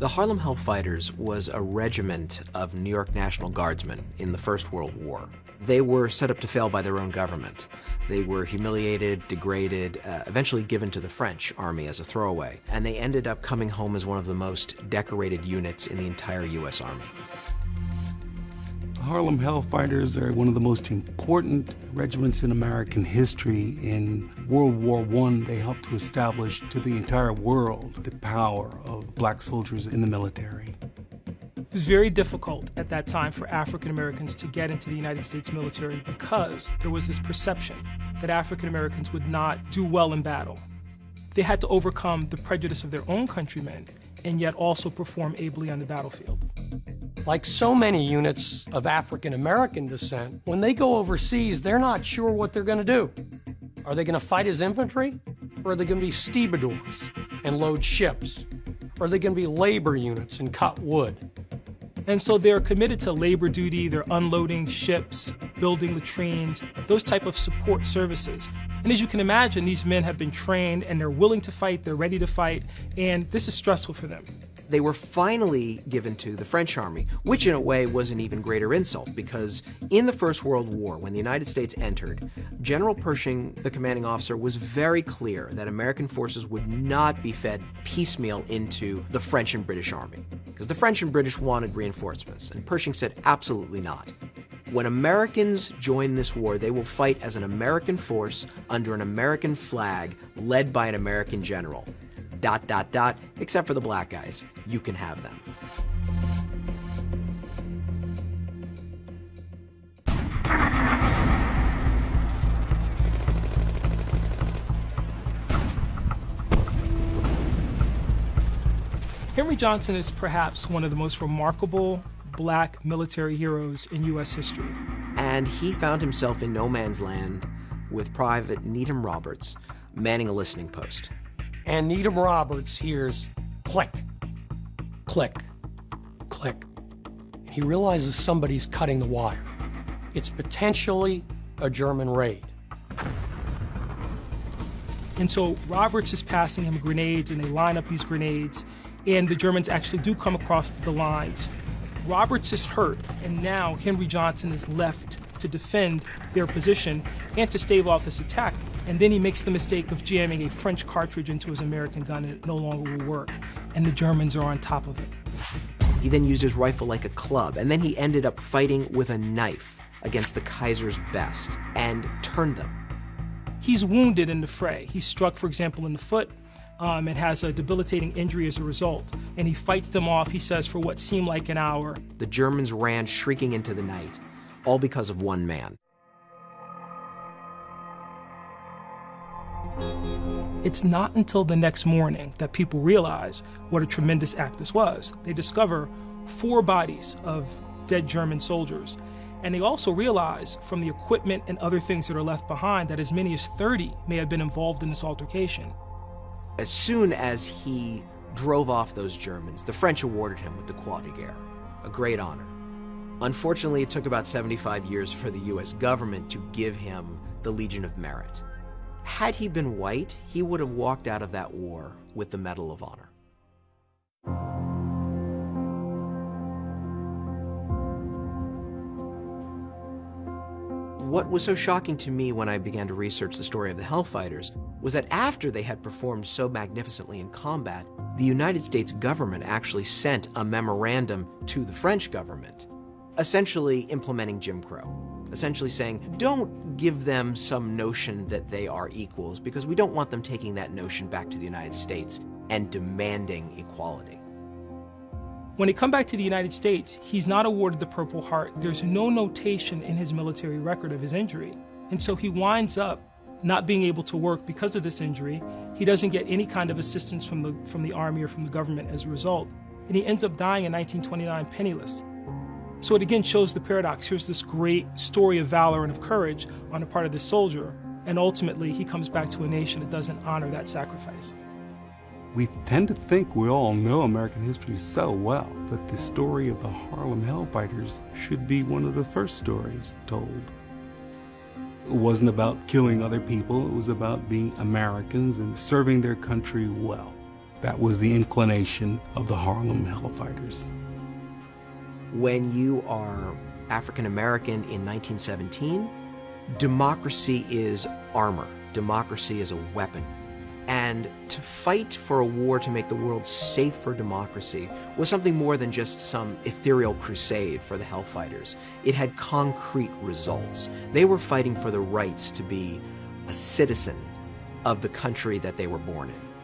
The Harlem Hellfighters was a regiment of New York National Guardsmen in the First World War. They were set up to fail by their own government. They were humiliated, degraded, eventually given to the French army as a throwaway, and they ended up coming home as one of the most decorated units in the entire U.S. Army. The Harlem Hellfighters are one of the most important regiments in American history. In World War I, they helped to establish to the entire world the power of black soldiers in the military. It was very difficult at that time for African Americans to get into the United States military because there was this perception that African Americans would not do well in battle. They had to overcome the prejudice of their own countrymen and yet also perform ably on the battlefield. Like so many units of African American descent, when they go overseas, they're not sure what they're going to do. Are they going to fight as infantry? Or are they going to be stevedores and load ships? Or are they going to be labor units and cut wood? And so they're committed to labor duty, they're unloading ships, building latrines, those type of support services. And as you can imagine, these men have been trained and they're willing to fight, they're ready to fight, and this is stressful for them. They were finally given to the French army, which in a way was an even greater insult because in the First World War, when the United States entered, General Pershing, the commanding officer, was very clear that American forces would not be fed piecemeal into the French and British army because the French and British wanted reinforcements, and Pershing said absolutely not. When Americans join this war, they will fight as an American force under an American flag led by an American general. ... except for the black guys. You can have them. Henry Johnson is perhaps one of the most remarkable black military heroes in U.S. history. And he found himself in no man's land with Private Needham Roberts manning a listening post. And Needham Roberts hears click, click, click. He realizes somebody's cutting the wire. It's potentially a German raid. And so Roberts is passing him grenades, and they line up these grenades, and the Germans actually do come across the lines. Roberts is hurt, and now Henry Johnson is left to defend their position and to stave off this attack. And then he makes the mistake of jamming a French cartridge into his American gun, and it no longer will work. And the Germans are on top of it. He then used his rifle like a club, and then he ended up fighting with a knife against the Kaiser's best and turned them. He's wounded in the fray. He's struck, for example, in the foot, and has a debilitating injury as a result. And he fights them off, he says, for what seemed like an hour. The Germans ran shrieking into the night, all because of one man. It's not until the next morning that people realize what a tremendous act this was. They discover 4 bodies of dead German soldiers. And they also realize from the equipment and other things that are left behind that as many as 30 may have been involved in this altercation. As soon as he drove off those Germans, the French awarded him with the Croix de Guerre, a great honor. Unfortunately, it took about 75 years for the US government to give him the Legion of Merit. Had he been white, he would have walked out of that war with the Medal of Honor. What was so shocking to me when I began to research the story of the Hellfighters was that after they had performed so magnificently in combat, the United States government actually sent a memorandum to the French government, essentially implementing Jim Crow. Essentially saying, don't give them some notion that they are equals because we don't want them taking that notion back to the United States and demanding equality. When he come back to the United States, he's not awarded the Purple Heart. There's no notation in his military record of his injury. And so he winds up not being able to work because of this injury. He doesn't get any kind of assistance from the army or from the government as a result. And he ends up dying in 1929 penniless. So it again shows the paradox. Here's this great story of valor and of courage on the part of this soldier, and ultimately he comes back to a nation that doesn't honor that sacrifice. We tend to think we all know American history so well, but the story of the Harlem Hellfighters should be one of the first stories told. It wasn't about killing other people, it was about being Americans and serving their country well. That was the inclination of the Harlem Hellfighters. When you are African American in 1917, democracy is armor. Democracy is a weapon. And to fight for a war to make the world safe for democracy was something more than just some ethereal crusade for the Hellfighters. It had concrete results. They were fighting for the rights to be a citizen of the country that they were born in.